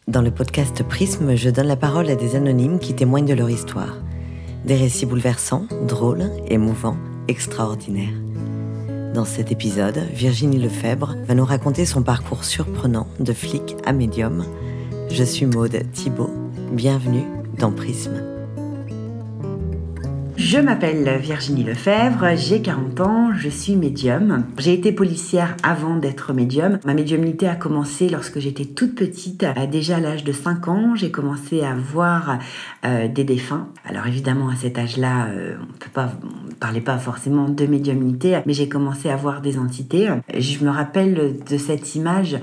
Dans le podcast Prisme, je donne la parole à des anonymes qui témoignent de leur histoire. Des récits bouleversants, drôles, émouvants, extraordinaires. Dans cet épisode, Virginie Lefebvre va nous raconter son parcours surprenant de flic à médium. Je suis Maude Thibault. Bienvenue dans Prisme. Je m'appelle Virginie Lefebvre, j'ai 40 ans, je suis médium. J'ai été policière avant d'être médium. Ma médiumnité a commencé lorsque j'étais toute petite. Déjà à l'âge de 5 ans, j'ai commencé à voir des défunts. Alors évidemment, à cet âge-là, on parlait pas forcément de médiumnité, mais j'ai commencé à voir des entités. Je me rappelle de cette image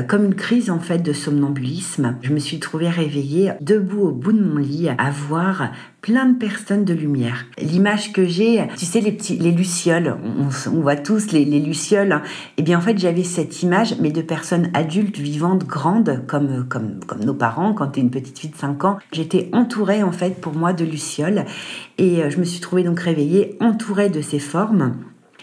comme une crise en fait de somnambulisme. Je me suis trouvée réveillée, debout au bout de mon lit, à voir plein de personnes de lumière. L'image que j'ai, tu sais, les lucioles, on voit tous les lucioles. Et bien en fait, j'avais cette image, mais de personnes adultes, vivantes, grandes, comme nos parents, quand t'es une petite fille de 5 ans. J'étais entourée en fait pour moi de lucioles. Et je me suis trouvée donc réveillée, entourée de ces formes.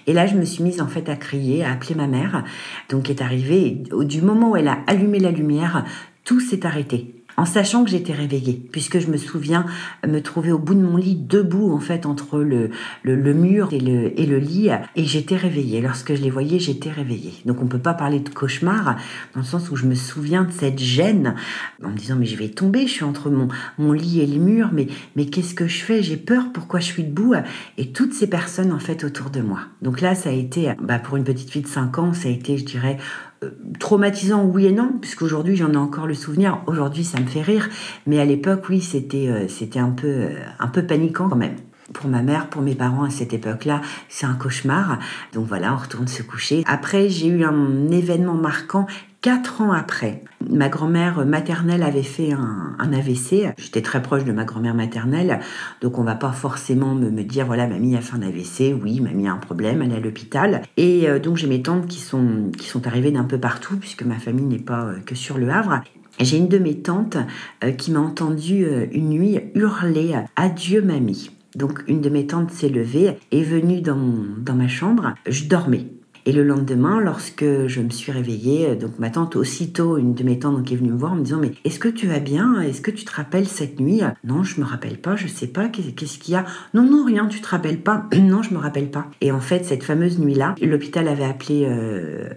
Et là, je me suis mise en fait à crier, à appeler ma mère. Donc est arrivée, du moment où elle a allumé la lumière, tout s'est arrêté. En sachant que j'étais réveillée, puisque je me souviens me trouver au bout de mon lit, debout en fait entre le mur et le lit, et j'étais réveillée. Lorsque je les voyais, j'étais réveillée. Donc on peut pas parler de cauchemar, dans le sens où je me souviens de cette gêne, en me disant mais je vais tomber, je suis entre mon lit et le mur, mais qu'est-ce que je fais? J'ai peur, pourquoi je suis debout? Et toutes ces personnes en fait autour de moi. Donc là, ça a été, pour une petite fille de 5 ans, ça a été, je dirais, traumatisant, oui et non, puisqu'aujourd'hui j'en ai encore le souvenir. Aujourd'hui ça me fait rire, mais à l'époque oui, c'était un peu paniquant quand même. Pour ma mère, pour mes parents à cette époque-là, c'est un cauchemar. Donc voilà, on retourne se coucher. Après, j'ai eu un événement marquant 4 ans après. Ma grand-mère maternelle avait fait un AVC. J'étais très proche de ma grand-mère maternelle, donc on va pas forcément me dire voilà, mamie a fait un AVC. Oui, mamie a un problème, elle est à l'hôpital. Et donc j'ai mes tantes qui sont arrivées d'un peu partout, puisque ma famille n'est pas que sur le Havre. J'ai une de mes tantes qui m'a entendue une nuit hurler « Adieu mamie ». Donc une de mes tantes s'est levée, est venue dans ma chambre, je dormais. Et le lendemain, lorsque je me suis réveillée, donc ma tante aussitôt, une de mes tantes donc, est venue me voir en me disant « Mais est-ce que tu vas bien? Est-ce que tu te rappelles cette nuit ?»« Non, je me rappelle pas, je sais pas, qu'est-ce qu'il y a ?»« Non, rien, tu te rappelles pas ?»« Non, je me rappelle pas. » Et en fait, cette fameuse nuit-là, l'hôpital avait appelé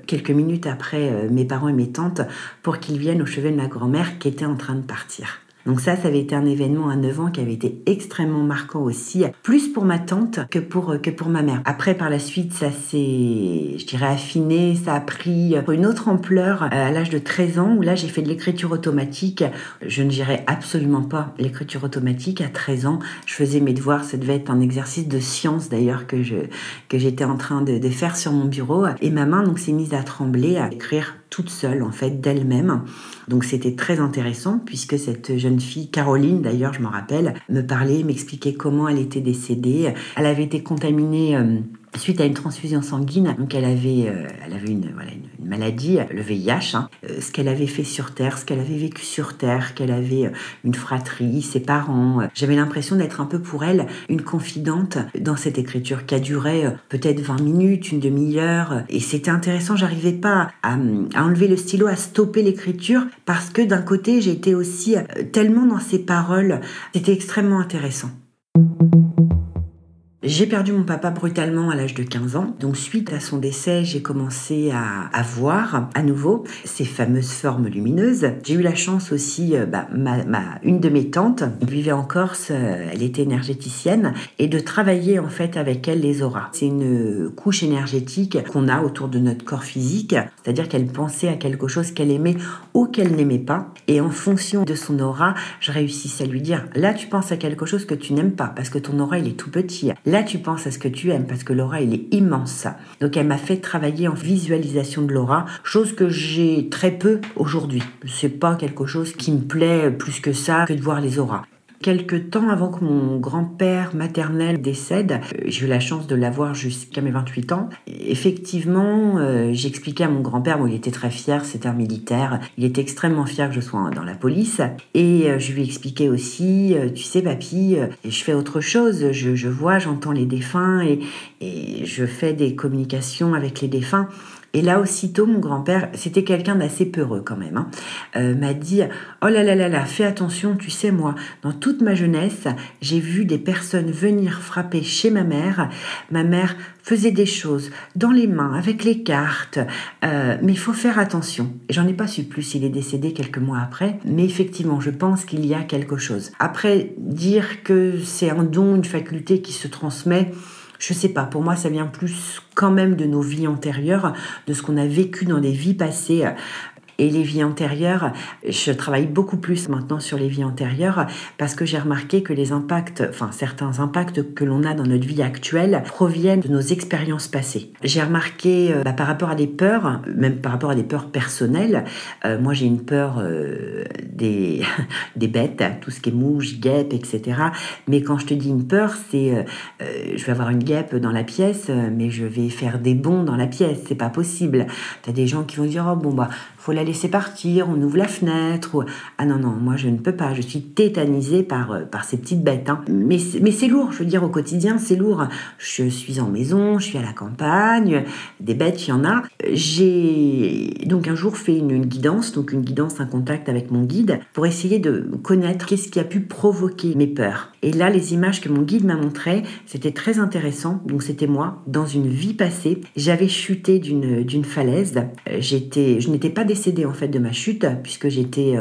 quelques minutes après mes parents et mes tantes pour qu'ils viennent au chevet de ma grand-mère qui était en train de partir. Donc ça avait été un événement à 9 ans qui avait été extrêmement marquant aussi, plus pour ma tante que pour ma mère. Après, par la suite, ça s'est, je dirais, affiné, ça a pris une autre ampleur à l'âge de 13 ans, où là, j'ai fait de l'écriture automatique. Je ne gérais absolument pas l'écriture automatique. À 13 ans, je faisais mes devoirs, ça devait être un exercice de science d'ailleurs que j'étais en train de faire sur mon bureau. Et ma main donc s'est mise à trembler, à écrire toute seule en fait d'elle-même. Donc c'était très intéressant puisque cette jeune fille, Caroline d'ailleurs je m'en rappelle, me parlait, m'expliquait comment elle était décédée. Elle avait été contaminée suite à une transfusion sanguine, donc elle avait une maladie, le VIH, ce qu'elle avait fait sur Terre, ce qu'elle avait vécu sur Terre, qu'elle avait une fratrie, ses parents. J'avais l'impression d'être un peu pour elle une confidente dans cette écriture qui a duré peut-être 20 minutes, une demi-heure. Et c'était intéressant, j'arrivais pas à enlever le stylo, à stopper l'écriture, parce que d'un côté, j'étais aussi tellement dans ses paroles, c'était extrêmement intéressant. J'ai perdu mon papa brutalement à l'âge de 15 ans. Donc, suite à son décès, j'ai commencé à voir à nouveau ces fameuses formes lumineuses. J'ai eu la chance aussi, une de mes tantes vivait en Corse, elle était énergéticienne, et de travailler en fait avec elle les auras. C'est une couche énergétique qu'on a autour de notre corps physique, c'est-à-dire qu'elle pensait à quelque chose qu'elle aimait ou qu'elle n'aimait pas. Et en fonction de son aura, je réussissais à lui dire, là tu penses à quelque chose que tu n'aimes pas, parce que ton aura il est tout petit. Là, tu penses à ce que tu aimes parce que l'aura, il est immense. Donc, elle m'a fait travailler en visualisation de l'aura, chose que j'ai très peu aujourd'hui. C'est pas quelque chose qui me plaît plus que ça, que de voir les auras. Quelque temps avant que mon grand-père maternel décède, j'ai eu la chance de l'avoir jusqu'à mes 28 ans. Effectivement, j'expliquais à mon grand-père, il était très fier, c'était un militaire, il était extrêmement fier que je sois dans la police. Et je lui expliquais aussi, tu sais papy, je fais autre chose, je vois, j'entends les défunts et je fais des communications avec les défunts. Et là, aussitôt, mon grand-père, c'était quelqu'un d'assez peureux quand même, m'a dit « Oh là là là là, fais attention, tu sais, moi, dans toute ma jeunesse, j'ai vu des personnes venir frapper chez ma mère. Ma mère faisait des choses dans les mains, avec les cartes, mais il faut faire attention. » Et j'en ai pas su plus, il est décédé quelques mois après, mais effectivement, je pense qu'il y a quelque chose. Après, dire que c'est un don, une faculté qui se transmet, je sais pas, pour moi ça vient plus quand même de nos vies antérieures, de ce qu'on a vécu dans des vies passées. Et les vies antérieures, je travaille beaucoup plus maintenant sur les vies antérieures parce que j'ai remarqué que les impacts, certains impacts que l'on a dans notre vie actuelle proviennent de nos expériences passées. J'ai remarqué par rapport à des peurs, même par rapport à des peurs personnelles, moi j'ai une peur des bêtes, tout ce qui est mouches, guêpes, etc. Mais quand je te dis une peur, c'est je vais avoir une guêpe dans la pièce, mais je vais faire des bonds dans la pièce, c'est pas possible. T'as des gens qui vont dire, oh bon bah, faut la laisser partir, on ouvre la fenêtre. Ou... Ah non, moi je ne peux pas, je suis tétanisée par ces petites bêtes. Mais c'est lourd, je veux dire, au quotidien, c'est lourd. Je suis en maison, je suis à la campagne, des bêtes, il y en a. J'ai donc un jour fait une guidance, un contact avec mon guide, pour essayer de connaître qu'est-ce qui a pu provoquer mes peurs. Et là, les images que mon guide m'a montrées, c'était très intéressant. Donc c'était moi, dans une vie passée, j'avais chuté d'une falaise. Je n'étais pas décédée en fait de ma chute puisque j'étais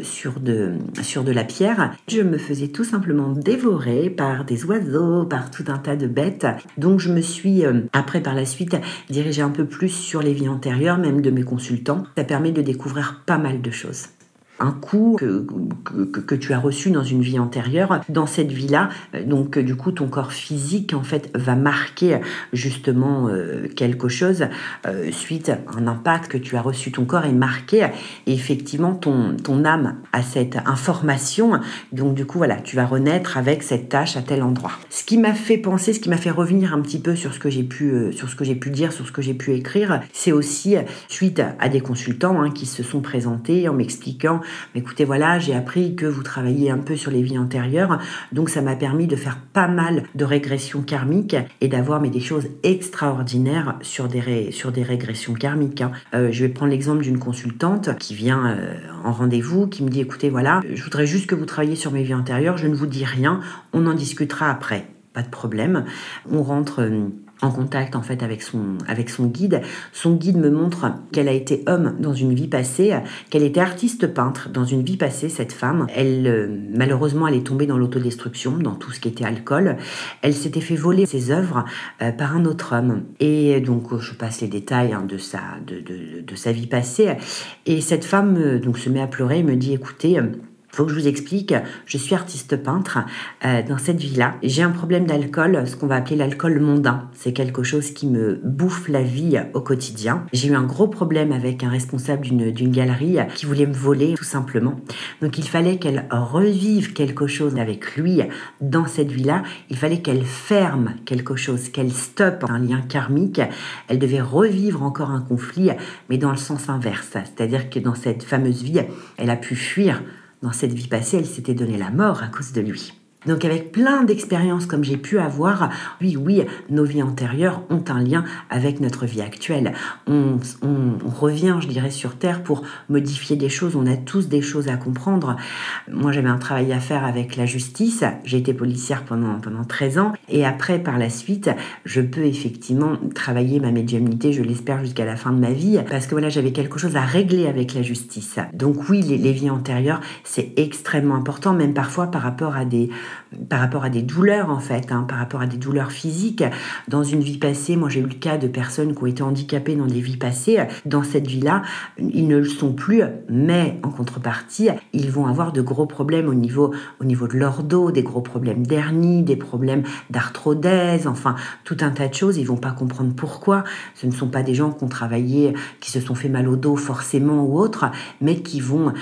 sur de la pierre. Je me faisais tout simplement dévorer par des oiseaux, par tout un tas de bêtes. Donc je me suis après par la suite dirigée un peu plus sur les vies antérieures, même de mes consultants. Ça permet de découvrir pas mal de choses. Un coup que tu as reçu dans une vie antérieure, dans cette vie-là, donc du coup ton corps physique en fait va marquer justement quelque chose suite à un impact que tu as reçu, ton corps est marqué et effectivement ton âme a cette information, donc du coup voilà, tu vas renaître avec cette tâche à tel endroit. Ce qui m'a fait penser, ce qui m'a fait revenir un petit peu sur ce que j'ai pu dire, sur ce que j'ai pu écrire, c'est aussi suite à des consultants qui se sont présentés en m'expliquant mais écoutez, voilà, j'ai appris que vous travailliez un peu sur les vies antérieures, donc ça m'a permis de faire pas mal de régressions karmiques et d'avoir des choses extraordinaires sur des régressions karmiques. Je vais prendre l'exemple d'une consultante qui vient en rendez-vous, qui me dit, écoutez, voilà, je voudrais juste que vous travailliez sur mes vies antérieures, je ne vous dis rien, on en discutera après. Pas de problème. On rentre en contact en fait avec son guide. Son guide me montre qu'elle a été homme dans une vie passée, qu'elle était artiste peintre dans une vie passée, cette femme. Elle, malheureusement, elle est tombée dans l'autodestruction, dans tout ce qui était alcool. Elle s'était fait voler ses œuvres par un autre homme. Et donc, je passe les détails de sa vie passée. Et cette femme donc se met à pleurer et me dit, écoutez, faut que je vous explique, je suis artiste peintre dans cette vie-là. J'ai un problème d'alcool, ce qu'on va appeler l'alcool mondain. C'est quelque chose qui me bouffe la vie au quotidien. J'ai eu un gros problème avec un responsable d'une galerie qui voulait me voler, tout simplement. Donc il fallait qu'elle revive quelque chose avec lui dans cette vie-là. Il fallait qu'elle ferme quelque chose, qu'elle stoppe un lien karmique. Elle devait revivre encore un conflit, mais dans le sens inverse. C'est-à-dire que dans cette fameuse vie, elle a pu fuir. Dans cette vie passée, elle s'était donné la mort à cause de lui. Donc avec plein d'expériences comme j'ai pu avoir, oui, nos vies antérieures ont un lien avec notre vie actuelle. On revient, je dirais, sur Terre pour modifier des choses. On a tous des choses à comprendre. Moi, j'avais un travail à faire avec la justice. J'ai été policière pendant 13 ans. Et après, par la suite, je peux effectivement travailler ma médiumnité, je l'espère, jusqu'à la fin de ma vie. Parce que voilà, j'avais quelque chose à régler avec la justice. Donc oui, les vies antérieures, c'est extrêmement important, même parfois par rapport à des douleurs en fait, par rapport à des douleurs physiques. Dans une vie passée, moi j'ai eu le cas de personnes qui ont été handicapées dans des vies passées. Dans cette vie-là, ils ne le sont plus, mais en contrepartie, ils vont avoir de gros problèmes au niveau de leur dos, des gros problèmes d'hernie, des problèmes d'arthrodèse, enfin tout un tas de choses. Ils vont pas comprendre pourquoi. Ce ne sont pas des gens qui ont travaillé, qui se sont fait mal au dos forcément ou autre, mais qui vont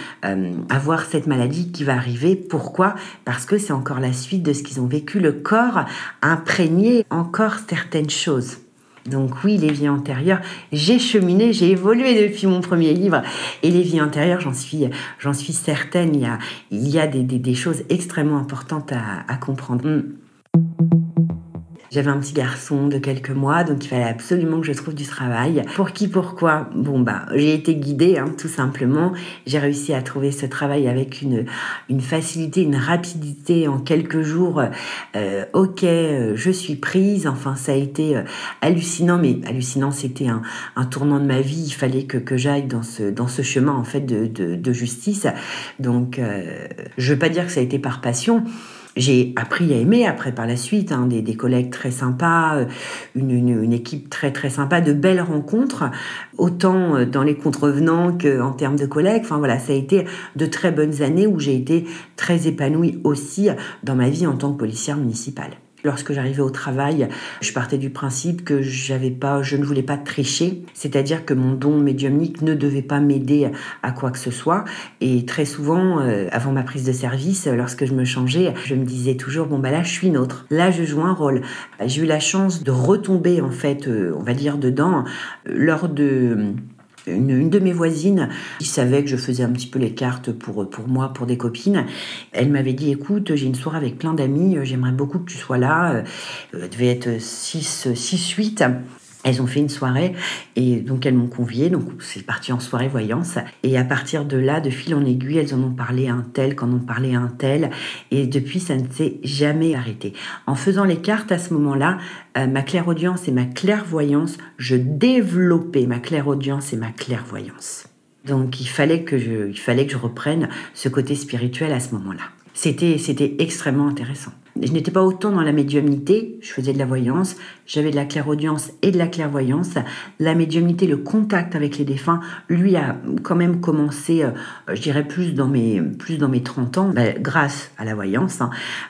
avoir cette maladie qui va arriver. Pourquoi ? Parce que c'est encore la suite de ce qu'ils ont vécu. Le corps a imprégné encore certaines choses. Donc oui, les vies antérieures, j'ai cheminé, j'ai évolué depuis mon premier livre. Et les vies antérieures, j'en suis certaine, il y a des choses extrêmement importantes à comprendre. J'avais un petit garçon de quelques mois, donc il fallait absolument que je trouve du travail. Pour qui, pourquoi? Bon, j'ai été guidée, tout simplement. J'ai réussi à trouver ce travail avec une facilité, une rapidité en quelques jours. Je suis prise. Enfin, ça a été hallucinant, mais hallucinant, c'était un tournant de ma vie. Il fallait que j'aille dans ce chemin, en fait, de justice. Donc, je veux pas dire que ça a été par passion. J'ai appris à aimer après par la suite, des collègues très sympas, une équipe très très sympa, de belles rencontres, autant dans les contrevenants qu'en termes de collègues. Enfin voilà, ça a été de très bonnes années où j'ai été très épanouie aussi dans ma vie en tant que policière municipale. Lorsque j'arrivais au travail, je partais du principe que je ne voulais pas tricher, c'est-à-dire que mon don médiumnique ne devait pas m'aider à quoi que ce soit. Et très souvent, avant ma prise de service, lorsque je me changeais, je me disais toujours, là, je suis une autre. Là, je joue un rôle. J'ai eu la chance de retomber, en fait, on va dire, dedans, lors de... Une de mes voisines, qui savait que je faisais un petit peu les cartes pour moi, pour des copines, elle m'avait dit, écoute, j'ai une soirée avec plein d'amis, j'aimerais beaucoup que tu sois là. Elle devait être 6-8. Elles ont fait une soirée et donc elles m'ont conviée, donc c'est parti en soirée voyance. Et à partir de là, de fil en aiguille, elles en ont parlé à un tel, qu'en ont parlé à un tel. Et depuis, ça ne s'est jamais arrêté. En faisant les cartes à ce moment-là, ma clairaudience et ma clairvoyance, je développais ma clairaudience et ma clairvoyance. Donc il fallait que je reprenne ce côté spirituel à ce moment-là. C'était extrêmement intéressant. Je n'étais pas autant dans la médiumnité, je faisais de la voyance, j'avais de la clairaudience et de la clairvoyance. La médiumnité, le contact avec les défunts, lui a quand même commencé, je dirais plus dans mes 30 ans, grâce à la voyance.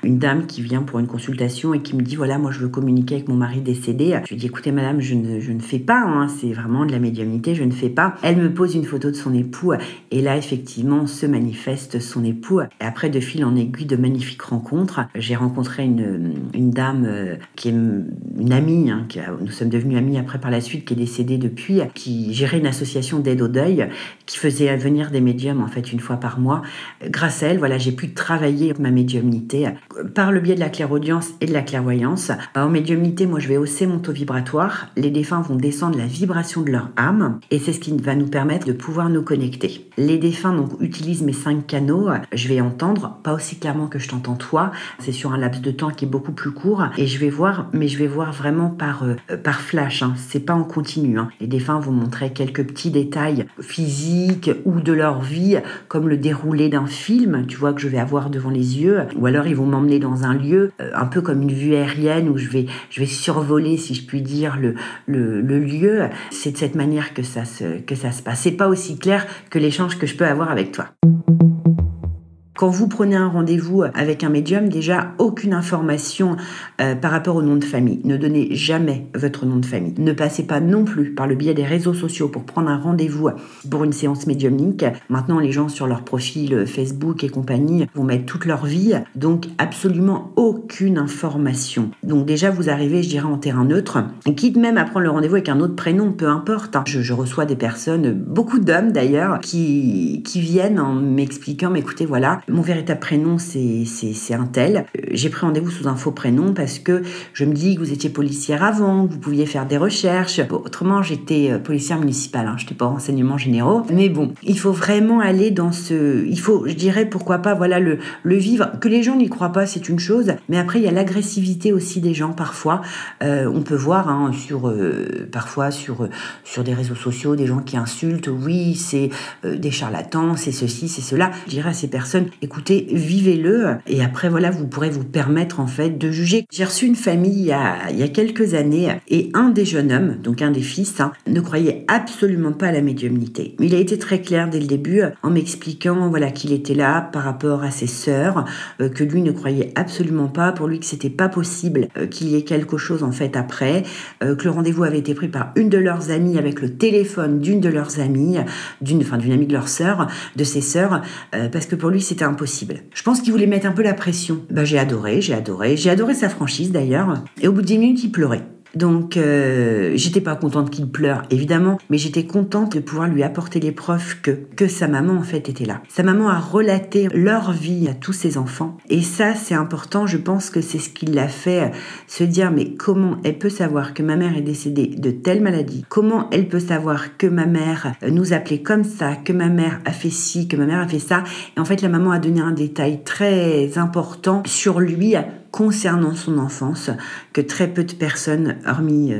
Une dame qui vient pour une consultation et qui me dit, voilà, moi je veux communiquer avec mon mari décédé. Je lui dis, écoutez madame, je ne fais pas, c'est vraiment de la médiumnité, je ne fais pas. Elle me pose une photo de son époux et là effectivement se manifeste son époux. Et après, de fil en aiguille, de magnifiques rencontres, j'ai rencontré une dame qui est une amie, nous sommes devenus amis après par la suite, qui est décédée depuis, qui gérait une association d'aide au deuil, qui faisait venir des médiums en fait une fois par mois. Grâce à elle, voilà, j'ai pu travailler ma médiumnité par le biais de la clairaudience et de la clairvoyance. En médiumnité, moi je vais hausser mon taux vibratoire, les défunts vont descendre la vibration de leur âme et c'est ce qui va nous permettre de pouvoir nous connecter. Les défunts donc utilisent mes 5 canaux, je vais entendre, pas aussi clairement que je t'entends toi, c'est sur un laps de temps qui est beaucoup plus court et je vais voir vraiment par flash, c'est pas en continu. Les défunts vont montrer quelques petits détails physiques ou de leur vie, comme le déroulé d'un film, tu vois, que je vais avoir devant les yeux, ou alors ils vont m'emmener dans un lieu, un peu comme une vue aérienne où je vais survoler, si je puis dire, le lieu. C'est de cette manière que ça se passe. C'est pas aussi clair que l'échange que je peux avoir avec toi. Quand vous prenez un rendez-vous avec un médium, déjà, aucune information par rapport au nom de famille. Ne donnez jamais votre nom de famille. Ne passez pas non plus par le biais des réseaux sociaux pour prendre un rendez-vous pour une séance médiumnique. Maintenant, les gens sur leur profil Facebook et compagnie vont mettre toute leur vie, donc absolument aucune information. Donc déjà, vous arrivez, je dirais, en terrain neutre, quitte même à prendre le rendez-vous avec un autre prénom, peu importe. Je reçois des personnes, beaucoup d'hommes d'ailleurs, qui viennent en m'expliquant, mais écoutez, voilà, mon véritable prénom, c'est un tel. J'ai pris rendez-vous sous un faux prénom parce que je me dis que vous étiez policière avant, que vous pouviez faire des recherches. Bon, autrement, j'étais policière municipale, je n'étais pas en renseignements généraux. Mais bon, il faut vraiment aller dans il faut, je dirais, pourquoi pas, voilà, le vivre. Que les gens n'y croient pas, c'est une chose. Mais après, il y a l'agressivité aussi des gens, parfois. On peut voir, parfois sur des réseaux sociaux, des gens qui insultent. Oui, c'est des charlatans, c'est ceci, c'est cela. Je dirais à ces personnes, écoutez, vivez-le et après voilà, vous pourrez vous permettre en fait de juger. J'ai reçu une famille il y a quelques années et un des jeunes hommes, donc un des fils, ne croyait absolument pas à la médiumnité. Il a été très clair dès le début en m'expliquant voilà qu'il était là par rapport à ses sœurs, que lui ne croyait absolument pas, pour lui que c'était pas possible qu'il y ait quelque chose en fait après, que le rendez-vous avait été pris par une de leurs amies avec le téléphone d'une de leurs amies, d'une amie de leur sœur, de ses sœurs, parce que pour lui c'était impossible. Je pense qu'il voulait mettre un peu la pression. J'ai adoré sa franchise d'ailleurs. Et au bout de 10 minutes, il pleurait. Donc, j'étais pas contente qu'il pleure, évidemment, mais j'étais contente de pouvoir lui apporter les preuves que sa maman, en fait, était là. Sa maman a relaté leur vie à tous ses enfants. Et ça, c'est important. Je pense que c'est ce qui l'a fait se dire, mais comment elle peut savoir que ma mère est décédée de telle maladie? Comment elle peut savoir que ma mère nous appelait comme ça, que ma mère a fait ci, que ma mère a fait ça? Et en fait, la maman a donné un détail très important sur lui, concernant son enfance, que très peu de personnes, hormis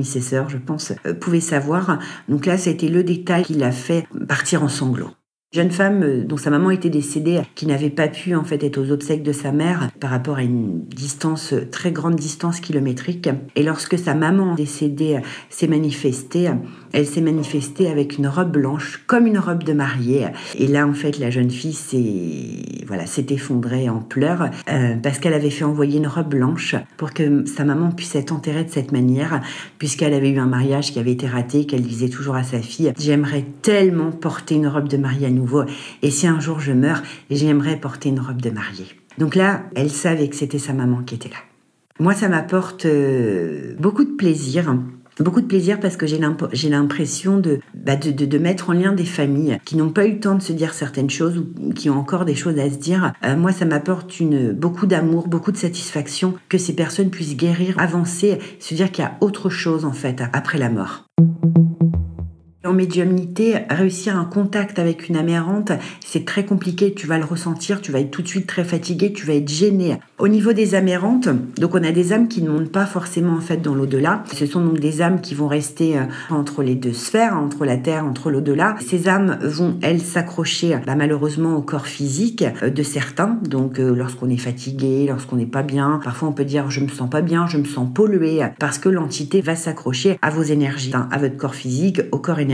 ses sœurs, je pense, pouvaient savoir. Donc là, ça a été le détail qui l'a fait partir en sanglots. Jeune femme dont sa maman était décédée, qui n'avait pas pu en fait être aux obsèques de sa mère par rapport à une distance, très grande distance kilométrique. Et lorsque sa maman décédée s'est manifestée, elle s'est manifestée avec une robe blanche, comme une robe de mariée. Et là, en fait, la jeune fille s'est effondrée en pleurs parce qu'elle avait fait envoyer une robe blanche pour que sa maman puisse être enterrée de cette manière, puisqu'elle avait eu un mariage qui avait été raté, qu'elle disait toujours à sa fille « J'aimerais tellement porter une robe de mariée à nouveau, et si un jour je meurs, j'aimerais porter une robe de mariée. » Donc là, elle savait que c'était sa maman qui était là. Moi, ça m'apporte beaucoup de plaisir. Beaucoup de plaisir parce que j'ai l'impression de mettre en lien des familles qui n'ont pas eu le temps de se dire certaines choses ou qui ont encore des choses à se dire. Moi, ça m'apporte beaucoup d'amour, beaucoup de satisfaction que ces personnes puissent guérir, avancer, se dire qu'il y a autre chose en fait après la mort. En médiumnité, réussir un contact avec une âme errante, c'est très compliqué, tu vas le ressentir, tu vas être tout de suite très fatigué, tu vas être gêné. Au niveau des âmes errantes, donc on a des âmes qui ne montent pas forcément en fait dans l'au-delà. Ce sont donc des âmes qui vont rester entre les deux sphères, entre la terre, entre l'au-delà. Ces âmes vont, elles, s'accrocher malheureusement au corps physique de certains. Donc lorsqu'on est fatigué, lorsqu'on n'est pas bien, parfois on peut dire je me sens pas bien, je me sens pollué, parce que l'entité va s'accrocher à vos énergies, à votre corps physique, au corps énergétique,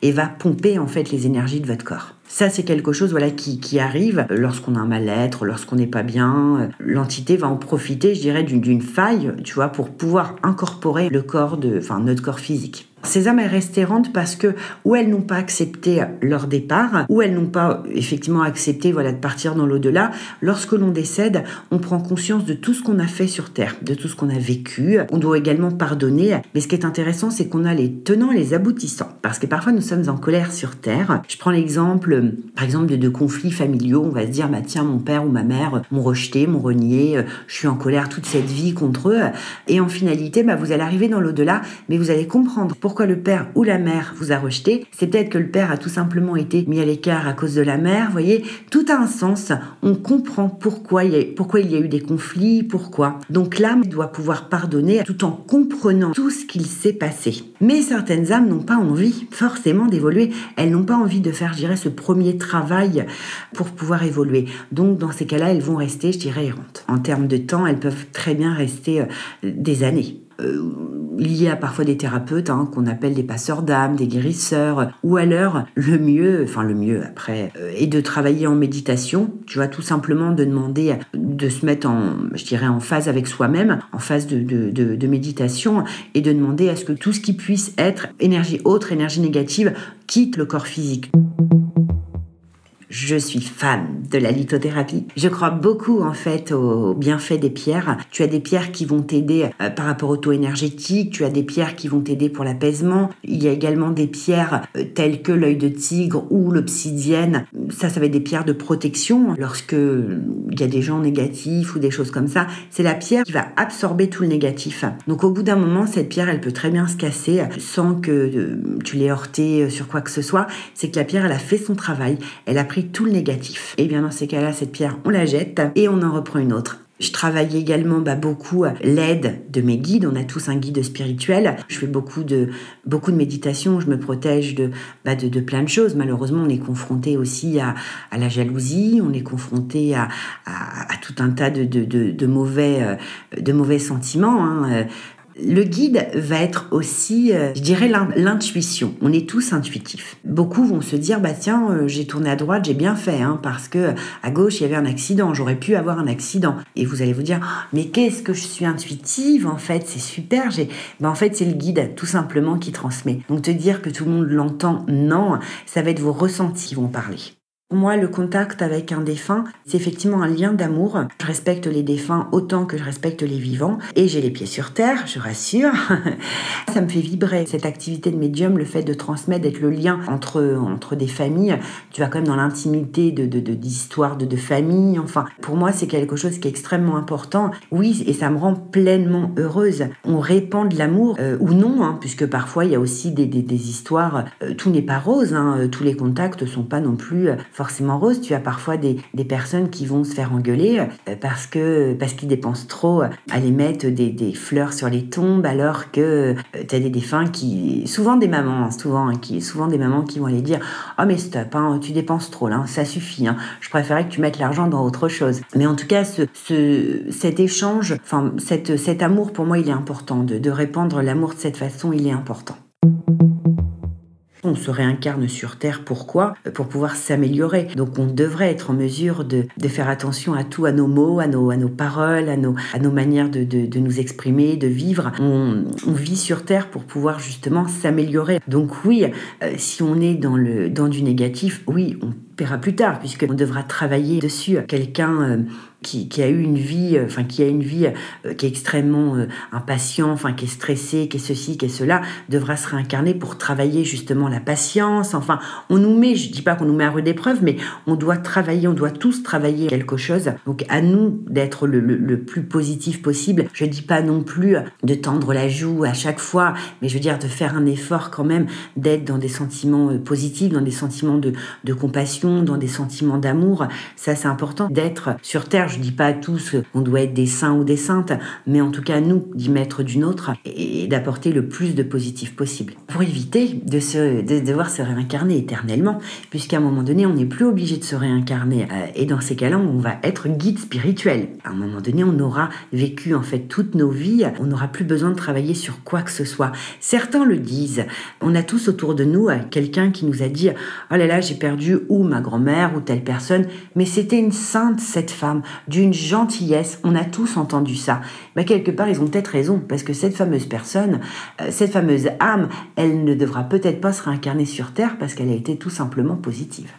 et va pomper en fait les énergies de votre corps. Ça, c'est quelque chose qui arrive lorsqu'on a un mal-être, lorsqu'on n'est pas bien. L'entité va en profiter, je dirais, d'une faille, tu vois, pour pouvoir incorporer notre corps physique. Ces âmes, elles restent errantes parce que ou elles n'ont pas accepté leur départ, ou elles n'ont pas effectivement accepté de partir dans l'au-delà. Lorsque l'on décède, on prend conscience de tout ce qu'on a fait sur Terre, de tout ce qu'on a vécu. On doit également pardonner. Mais ce qui est intéressant, c'est qu'on a les tenants et les aboutissants. Parce que parfois, nous sommes en colère sur Terre. Je prends l'exemple, par exemple, de conflits familiaux. On va se dire, tiens, mon père ou ma mère m'ont rejeté, m'ont renié. Je suis en colère toute cette vie contre eux. Et en finalité, vous allez arriver dans l'au-delà, mais vous allez comprendre pourquoi le père ou la mère vous a rejeté. C'est peut-être que le père a tout simplement été mis à l'écart à cause de la mère. Vous voyez, tout a un sens. On comprend pourquoi il y a eu des conflits, pourquoi. Donc l'âme doit pouvoir pardonner tout en comprenant tout ce qu'il s'est passé. Mais certaines âmes n'ont pas envie forcément d'évoluer. Elles n'ont pas envie de faire, je dirais, ce premier travail pour pouvoir évoluer. Donc dans ces cas-là, elles vont rester, je dirais, errantes. En termes de temps, elles peuvent très bien rester des années. Il y a parfois des thérapeutes qu'on appelle des passeurs d'âme, des guérisseurs, ou alors le mieux après, est de travailler en méditation, tu vois, tout simplement de demander de se mettre en phase avec soi-même, en phase de méditation, et de demander à ce que tout ce qui puisse être énergie autre, énergie négative, quitte le corps physique. Je suis fan de la lithothérapie. Je crois beaucoup en fait aux bienfaits des pierres. Tu as des pierres qui vont t'aider par rapport au taux énergétique, tu as des pierres qui vont t'aider pour l'apaisement. Il y a également des pierres telles que l'œil de tigre ou l'obsidienne. Ça va être des pierres de protection. Lorsque il y a des gens négatifs ou des choses comme ça, c'est la pierre qui va absorber tout le négatif. Donc au bout d'un moment, cette pierre, elle peut très bien se casser sans que tu l'aies heurtée sur quoi que ce soit. C'est que la pierre, elle a fait son travail. Elle a pris tout le négatif. Et bien dans ces cas-là, cette pierre, on la jette et on en reprend une autre. Je travaille également beaucoup l'aide de mes guides. On a tous un guide spirituel. Je fais beaucoup de méditation. Je me protège de plein de choses. Malheureusement, on est confronté aussi à la jalousie. On est confronté à tout un tas de mauvais sentiments. Le guide va être aussi, je dirais, l'intuition. On est tous intuitifs. Beaucoup vont se dire, tiens, j'ai tourné à droite, j'ai bien fait, parce que à gauche, il y avait un accident, j'aurais pu avoir un accident. Et vous allez vous dire, mais qu'est-ce que je suis intuitive, en fait, c'est super. En fait, c'est le guide, tout simplement, qui transmet. Donc, te dire que tout le monde l'entend, non, ça va être vos ressentis qui vont parler. Pour moi, le contact avec un défunt, c'est effectivement un lien d'amour. Je respecte les défunts autant que je respecte les vivants. Et j'ai les pieds sur terre, je rassure. Ça me fait vibrer, cette activité de médium, le fait de transmettre, d'être le lien entre des familles. Tu vas quand même dans l'intimité d'histoires de famille. Enfin, pour moi, c'est quelque chose qui est extrêmement important. Oui, et ça me rend pleinement heureuse. On répand de l'amour, ou non, puisque parfois, il y a aussi des histoires. Tout n'est pas rose, tous les contacts ne sont pas non plus forcément rose. Tu as parfois des personnes qui vont se faire engueuler parce qu'ils dépensent trop à aller mettre des fleurs sur les tombes, alors que tu as des défunts souvent des mamans qui vont aller dire « Oh mais stop, tu dépenses trop là, ça suffit, je préférais que tu mettes l'argent dans autre chose. » Mais en tout cas, cet échange, cet amour pour moi il est important, de répandre l'amour de cette façon, il est important. On se réincarne sur Terre, pourquoi ? Pour pouvoir s'améliorer. Donc on devrait être en mesure de faire attention à tout, à nos mots, à nos paroles, à nos manières de nous exprimer, de vivre. On vit sur Terre pour pouvoir justement s'améliorer. Donc oui, si on est dans du négatif, oui, on paiera plus tard, puisqu'on devra travailler dessus. Quelqu'un qui a eu une vie, qui est extrêmement impatient, qui est stressé, qui est ceci, qui est cela, devra se réincarner pour travailler justement la patience. Enfin, on nous met, je dis pas qu'on nous met à rude épreuve, mais on doit travailler, on doit tous travailler quelque chose. Donc à nous d'être le plus positif possible. Je dis pas non plus de tendre la joue à chaque fois, mais je veux dire de faire un effort quand même, d'être dans des sentiments positifs, dans des sentiments de compassion, dans des sentiments d'amour. Ça, c'est important d'être sur Terre. Je dis pas à tous qu'on doit être des saints ou des saintes, mais en tout cas, nous, d'y mettre du nôtre et d'apporter le plus de positif possible. Pour éviter de devoir se réincarner éternellement, puisqu'à un moment donné, on n'est plus obligé de se réincarner. Et dans ces cas-là, on va être guide spirituel. À un moment donné, on aura vécu en fait toutes nos vies. On n'aura plus besoin de travailler sur quoi que ce soit. Certains le disent. On a tous autour de nous quelqu'un qui nous a dit « Oh là là, j'ai perdu ou ma grand-mère ou telle personne. » Mais c'était une sainte, cette femme, d'une gentillesse. On a tous entendu ça. Quelque part, ils ont peut-être raison, parce que cette fameuse personne, cette fameuse âme, elle ne devra peut-être pas se réincarner sur Terre parce qu'elle a été tout simplement positive.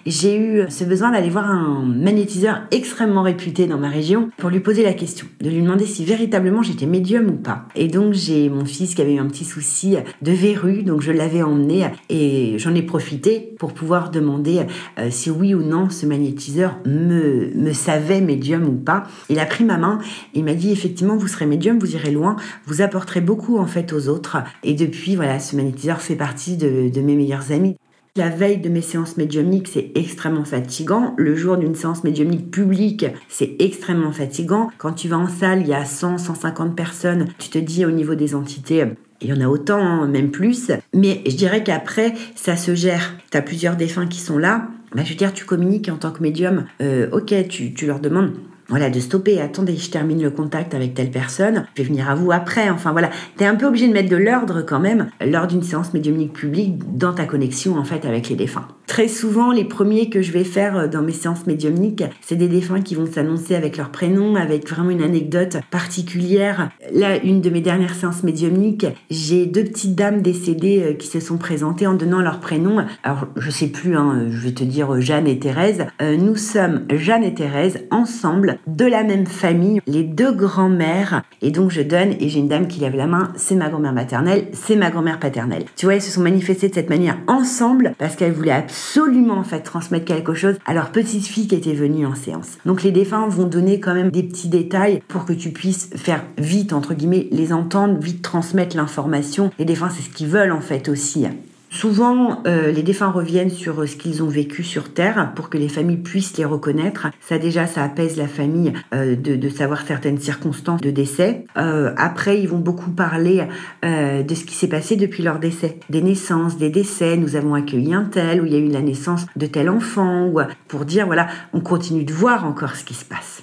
J'ai eu ce besoin d'aller voir un magnétiseur extrêmement réputé dans ma région pour lui poser la question, de lui demander si véritablement j'étais médium ou pas. Et donc j'ai mon fils qui avait eu un petit souci de verrue, donc je l'avais emmené et j'en ai profité pour pouvoir demander si oui ou non ce magnétiseur me savait médium ou pas. Il a pris ma main et il m'a dit effectivement vous serez médium, vous irez loin, vous apporterez beaucoup en fait aux autres. Et depuis voilà, ce magnétiseur fait partie de mes meilleurs amis. La veille de mes séances médiumniques, c'est extrêmement fatigant. Le jour d'une séance médiumnique publique, c'est extrêmement fatigant. Quand tu vas en salle, il y a 100, 150 personnes. Tu te dis au niveau des entités, il y en a autant, même plus. Mais je dirais qu'après, ça se gère. Tu as plusieurs défunts qui sont là. Je veux dire, tu communiques en tant que médium. Ok, tu leur demandes... Voilà, de stopper. Attendez, je termine le contact avec telle personne. Je vais venir à vous après. Enfin, voilà. T'es un peu obligé de mettre de l'ordre quand même lors d'une séance médiumnique publique dans ta connexion, en fait, avec les défunts. Très souvent, les premiers que je vais faire dans mes séances médiumniques, c'est des défunts qui vont s'annoncer avec leur prénom, avec vraiment une anecdote particulière. Là, une de mes dernières séances médiumniques, j'ai 2 petites dames décédées qui se sont présentées en donnant leur prénom. Alors, je sais plus, je vais te dire Jeanne et Thérèse. Nous sommes Jeanne et Thérèse ensemble, de la même famille, les 2 grands-mères. Et donc, je donne et j'ai une dame qui lève la main. C'est ma grand-mère maternelle, c'est ma grand-mère paternelle. Tu vois, elles se sont manifestées de cette manière ensemble parce qu'elles voulaient absolument en fait transmettre quelque chose à leur petite fille qui était venue en séance. Donc les défunts vont donner quand même des petits détails pour que tu puisses faire vite, entre guillemets, les entendre, vite transmettre l'information. Les défunts, c'est ce qu'ils veulent en fait aussi. Souvent, les défunts reviennent sur ce qu'ils ont vécu sur Terre pour que les familles puissent les reconnaître. Ça déjà, ça apaise la famille de savoir certaines circonstances de décès. Après, ils vont beaucoup parler de ce qui s'est passé depuis leur décès. Des naissances, des décès. Nous avons accueilli un tel, où il y a eu la naissance de tel enfant, ou pour dire, voilà, on continue de voir encore ce qui se passe.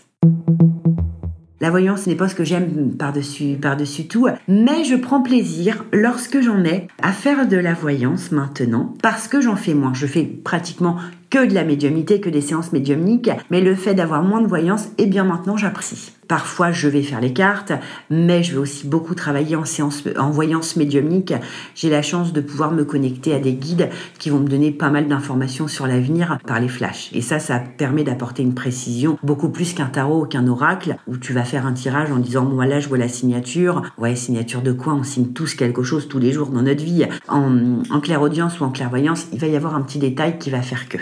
La voyance n'est pas ce que j'aime par-dessus tout, mais je prends plaisir, lorsque j'en ai, à faire de la voyance maintenant, parce que j'en fais moins. Je fais pratiquement que de la médiumnité, que des séances médiumniques, mais le fait d'avoir moins de voyance, eh bien maintenant j'apprécie. Parfois, je vais faire les cartes, mais je vais aussi beaucoup travailler en voyance médiumnique. J'ai la chance de pouvoir me connecter à des guides qui vont me donner pas mal d'informations sur l'avenir par les flashs. Et ça permet d'apporter une précision beaucoup plus qu'un tarot ou qu'un oracle, où tu vas faire un tirage en disant, moi là, je vois la signature. Ouais, signature de quoi? On signe tous quelque chose tous les jours dans notre vie. En clairaudience ou en clairvoyance, il va y avoir un petit détail qui va faire que.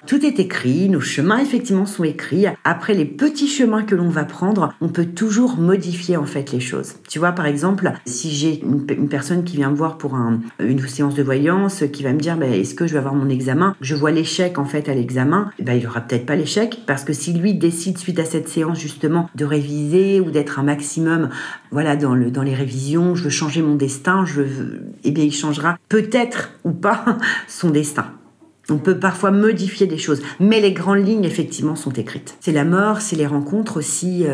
Tout est écrit, nos chemins effectivement sont écrits. Après les petits chemins que l'on va prendre, on peut toujours modifier en fait les choses. Tu vois, par exemple, si j'ai une personne qui vient me voir pour une séance de voyance, qui va me dire est-ce que je vais avoir mon examen, je vois l'échec en fait à l'examen, il n'y aura peut-être pas l'échec, parce que si lui décide suite à cette séance justement de réviser ou d'être un maximum dans les révisions, je veux changer mon destin, il changera peut-être ou pas son destin. On peut parfois modifier des choses, mais les grandes lignes, effectivement, sont écrites. C'est la mort, c'est les rencontres aussi,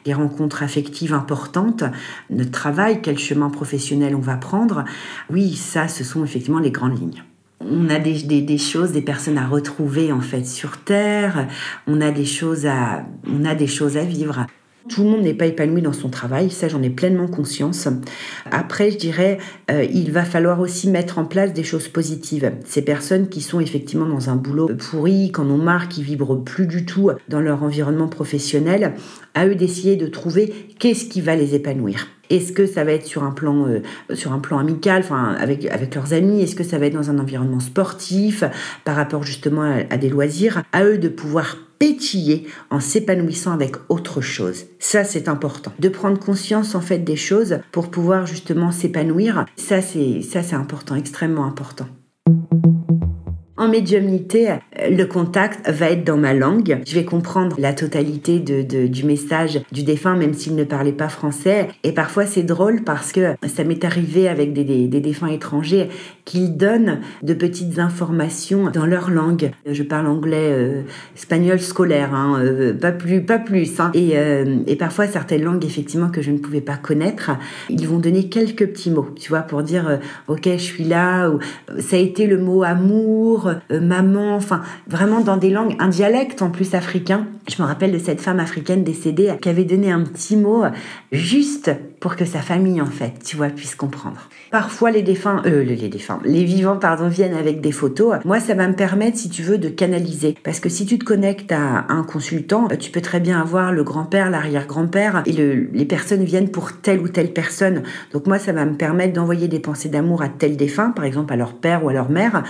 les rencontres affectives importantes, notre travail, quel chemin professionnel on va prendre. Oui, ça, ce sont effectivement les grandes lignes. On a des choses, des personnes à retrouver, en fait, sur Terre. On a des choses à vivre. Tout le monde n'est pas épanoui dans son travail, ça j'en ai pleinement conscience. Après, je dirais, il va falloir aussi mettre en place des choses positives. Ces personnes qui sont effectivement dans un boulot pourri, qui en ont marre, qui vibrent plus du tout dans leur environnement professionnel, à eux d'essayer de trouver qu'est-ce qui va les épanouir. Est-ce que ça va être sur un plan amical, avec leurs amis? Est-ce que ça va être dans un environnement sportif, par rapport justement à des loisirs? À eux de pouvoir pétiller en s'épanouissant avec autre chose. Ça, c'est important. De prendre conscience, en fait, des choses pour pouvoir justement s'épanouir. Ça, c'est important, extrêmement important. En médiumnité, le contact va être dans ma langue. Je vais comprendre la totalité du message du défunt, même s'il ne parlait pas français. Et parfois, c'est drôle parce que ça m'est arrivé avec des défunts étrangers qu'ils donnent de petites informations dans leur langue. Je parle anglais, espagnol scolaire, pas plus. Et parfois, certaines langues, effectivement, que je ne pouvais pas connaître, ils vont donner quelques petits mots, tu vois, pour dire « Ok, je suis là », ou « Ça a été le mot amour », maman, vraiment dans des langues, un dialecte en plus africain. Je me rappelle de cette femme africaine décédée qui avait donné un petit mot juste pour que sa famille, en fait, tu vois, puisse comprendre. Parfois, les vivants, viennent avec des photos. Moi, ça va me permettre, si tu veux, de canaliser. Parce que si tu te connectes à un consultant, tu peux très bien avoir le grand-père, l'arrière-grand-père, et les personnes viennent pour telle ou telle personne. Donc moi, ça va me permettre d'envoyer des pensées d'amour à tel défunt, par exemple à leur père ou à leur mère,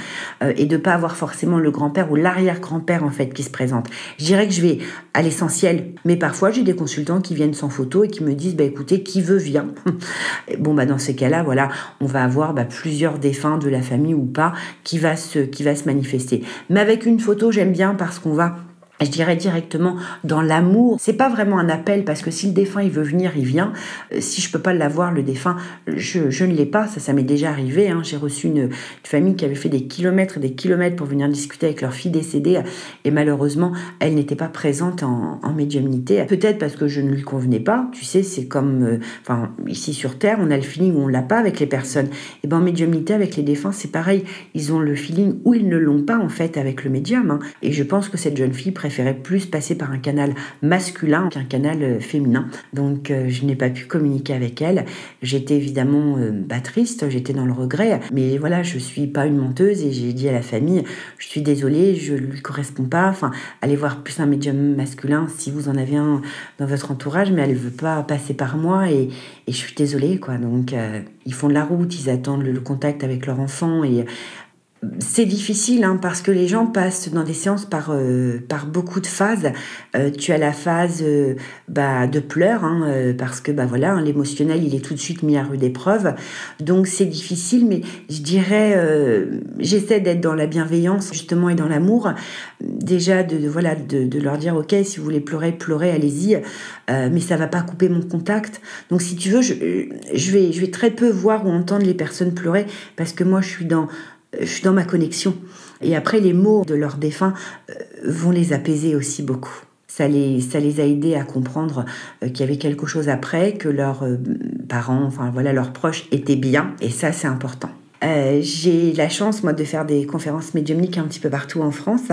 et de pas avoir forcément le grand-père ou l'arrière-grand-père, en fait, qui se présente. Je dirais que je vais à l'essentiel. Mais parfois, j'ai des consultants qui viennent sans photo et qui me disent, écoutez, qui veut vient. Dans ces cas-là, on va avoir plusieurs défunts de la famille ou pas qui va se manifester. Mais avec une photo, j'aime bien parce qu'on va, je dirais, directement dans l'amour. C'est pas vraiment un appel parce que si le défunt il veut venir, il vient. Si je peux pas l'avoir, le défunt, je ne l'ai pas. Ça m'est déjà arrivé. J'ai reçu une famille qui avait fait des kilomètres et des kilomètres pour venir discuter avec leur fille décédée et malheureusement, elle n'était pas présente en médiumnité. Peut-être parce que je ne lui convenais pas. Tu sais, c'est comme, ici sur Terre, on a le feeling ou on l'a pas avec les personnes. Et en médiumnité, avec les défunts, c'est pareil. Ils ont le feeling ou ils ne l'ont pas en fait avec le médium. Et je pense que cette jeune fille préférait plus passer par un canal masculin qu'un canal féminin. Donc, je n'ai pas pu communiquer avec elle. J'étais évidemment triste, j'étais dans le regret. Mais voilà, je suis pas une menteuse et j'ai dit à la famille, je suis désolée, je lui corresponds pas. Allez voir plus un médium masculin si vous en avez un dans votre entourage, mais elle veut pas passer par moi et je suis désolée, quoi. Donc, ils font de la route, ils attendent le contact avec leur enfant et c'est difficile parce que les gens passent dans des séances par beaucoup de phases. Tu as la phase de pleurs parce que l'émotionnel il est tout de suite mis à rude épreuve. Donc c'est difficile, mais je dirais j'essaie d'être dans la bienveillance justement et dans l'amour. Déjà de leur dire ok, si vous voulez pleurer, pleurez, allez-y, mais ça va pas couper mon contact. Donc si tu veux, je vais très peu voir ou entendre les personnes pleurer parce que moi je suis dans ma connexion. Et après, les mots de leurs défunts vont les apaiser aussi beaucoup. Ça les a aidés à comprendre qu'il y avait quelque chose après, que leurs parents, leurs proches étaient bien. Et ça, c'est important. J'ai la chance, moi, de faire des conférences médiumniques un petit peu partout en France.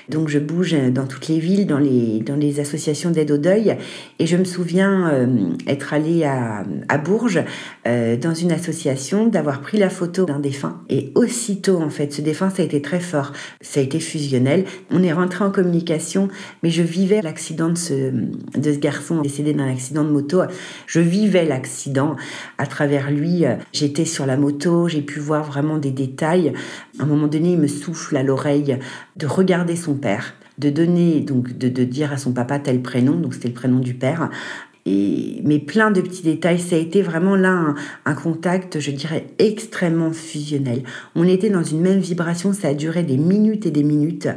Donc, je bouge dans toutes les villes, dans les associations d'aide au deuil. Et je me souviens être allée à Bourges, dans une association, d'avoir pris la photo d'un défunt. Et aussitôt, en fait, ce défunt, ça a été très fort. Ça a été fusionnel. On est rentré en communication, mais je vivais l'accident de ce garçon décédé d'un accident de moto. Je vivais l'accident à travers lui. J'étais sur la moto, j'ai pu voir vraiment des détails. À un moment donné, il me souffle à l'oreille de regarder son père, de donner, donc de dire à son papa tel prénom, donc c'était le prénom du père. Mais plein de petits détails, ça a été vraiment là un contact, je dirais, extrêmement fusionnel. On était dans une même vibration, ça a duré des minutes et des minutes,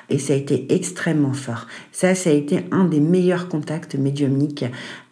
et ça a été extrêmement fort. Ça a été un des meilleurs contacts médiumniques,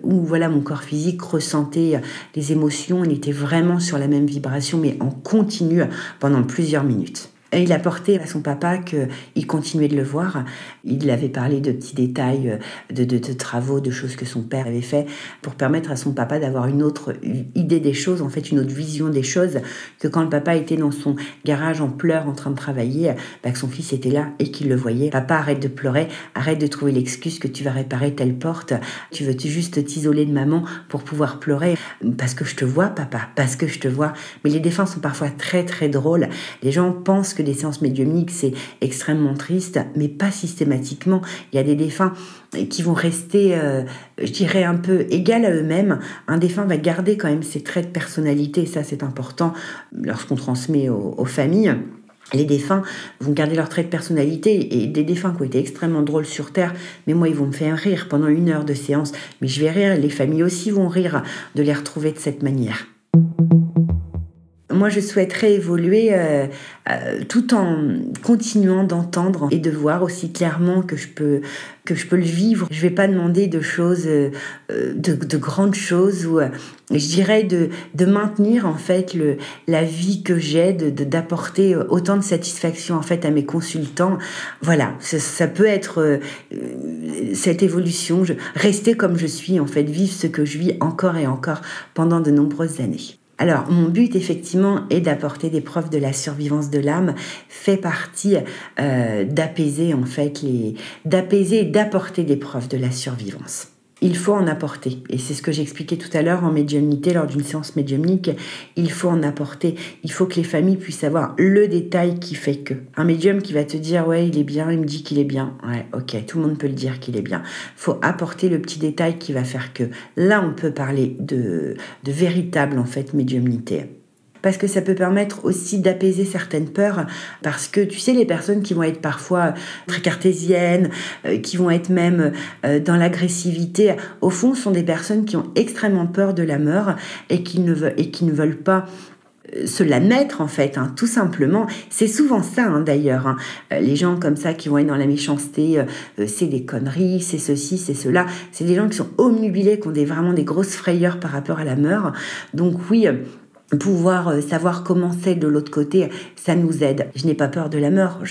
où voilà, mon corps physique ressentait les émotions, on était vraiment sur la même vibration, mais en continu pendant plusieurs minutes. Et il a porté à son papa qu'il continuait de le voir. Il avait parlé de petits détails, de travaux, de choses que son père avait fait pour permettre à son papa d'avoir une autre idée des choses, en fait une autre vision des choses, que quand le papa était dans son garage en pleurs en train de travailler, que son fils était là et qu'il le voyait. Papa, arrête de pleurer, arrête de trouver l'excuse que tu vas réparer telle porte, tu veux juste t'isoler de maman pour pouvoir pleurer. Parce que je te vois, papa, parce que je te vois. Mais les défunts sont parfois très très drôles. Les gens pensent que des séances médiumniques, c'est extrêmement triste, mais pas systématiquement. Il y a des défunts qui vont rester, je dirais, un peu égales à eux-mêmes. Un défunt va garder quand même ses traits de personnalité, et ça c'est important lorsqu'on transmet aux familles. Les défunts vont garder leurs traits de personnalité, et des défunts qui ont été extrêmement drôles sur Terre, mais moi ils vont me faire rire pendant 1 heure de séance, mais je vais rire, les familles aussi vont rire de les retrouver de cette manière. Moi, je souhaiterais évoluer tout en continuant d'entendre et de voir aussi clairement que je peux le vivre. Je vais pas demander de choses, de grandes choses, ou je dirais de maintenir en fait la vie que j'ai, d'apporter autant de satisfaction en fait à mes consultants. Voilà, ça peut être cette évolution, rester comme je suis en fait, vivre ce que je vis encore et encore pendant de nombreuses années. Alors, mon but, effectivement, est d'apporter des preuves de la survivance de l'âme, fait partie d'apaiser, en fait, d'apaiser et d'apporter des preuves de la survivance. Il faut en apporter, et c'est ce que j'expliquais tout à l'heure en médiumnité, lors d'une séance médiumnique, il faut en apporter, il faut que les familles puissent avoir le détail qui fait que. Un médium qui va te dire « ouais, il est bien, il me dit qu'il est bien », ouais, ok, tout le monde peut le dire qu'il est bien. Il faut apporter le petit détail qui va faire que. Là, on peut parler de véritable, en fait, médiumnité. Parce que ça peut permettre aussi d'apaiser certaines peurs, parce que tu sais, les personnes qui vont être parfois très cartésiennes, qui vont être même dans l'agressivité, au fond sont des personnes qui ont extrêmement peur de la mort et qui ne veulent pas se la mettre en fait, tout simplement. C'est souvent ça d'ailleurs. Les gens comme ça qui vont être dans la méchanceté, c'est des conneries, c'est ceci, c'est cela. C'est des gens qui sont omnubilés, qui ont vraiment des grosses frayeurs par rapport à la mort. Donc oui, pouvoir savoir comment c'est de l'autre côté, ça nous aide. Je n'ai pas peur de la mort.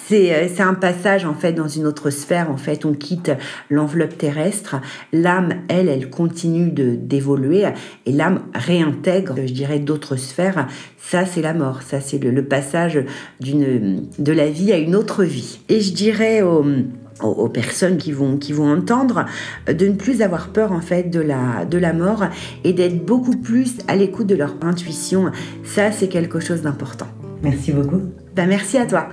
C'est un passage en fait dans une autre sphère. En fait, on quitte l'enveloppe terrestre. L'âme, elle continue d'évoluer, et l'âme réintègre, je dirais, d'autres sphères. Ça, c'est la mort. Ça, c'est le passage de la vie à une autre vie. Et je dirais aux personnes qui vont entendre, de ne plus avoir peur en fait de la mort, et d'être beaucoup plus à l'écoute de leur intuition. Ça, c'est quelque chose d'important. Merci beaucoup. Merci à toi.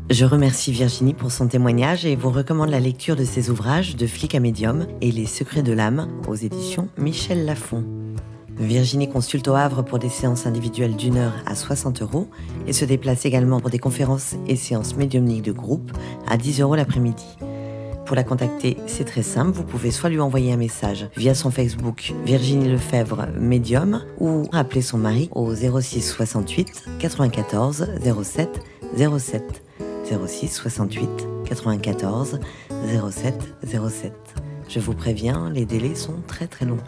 Je remercie Virginie pour son témoignage et vous recommande la lecture de ses ouvrages De flic à médium et Les secrets de l'âme aux éditions Michel Lafon. Virginie consulte au Havre pour des séances individuelles d'1 heure à 60 € et se déplace également pour des conférences et séances médiumniques de groupe à 10 € l'après-midi. Pour la contacter, c'est très simple, vous pouvez soit lui envoyer un message via son Facebook Virginie Lefebvre Médium, ou appeler son mari au 06 68 94 07 07. 06 68 94 07 07. Je vous préviens, les délais sont très très longs.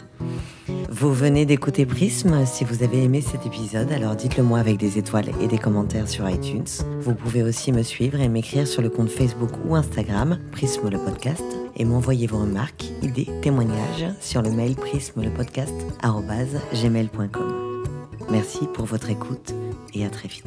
Vous venez d'écouter Prisme. Si vous avez aimé cet épisode, alors dites-le moi avec des étoiles et des commentaires sur iTunes. Vous pouvez aussi me suivre et m'écrire sur le compte Facebook ou Instagram, Prisme le podcast, et m'envoyer vos remarques, idées, témoignages sur le mail prismelepodcast@gmail.com. Merci pour votre écoute et à très vite.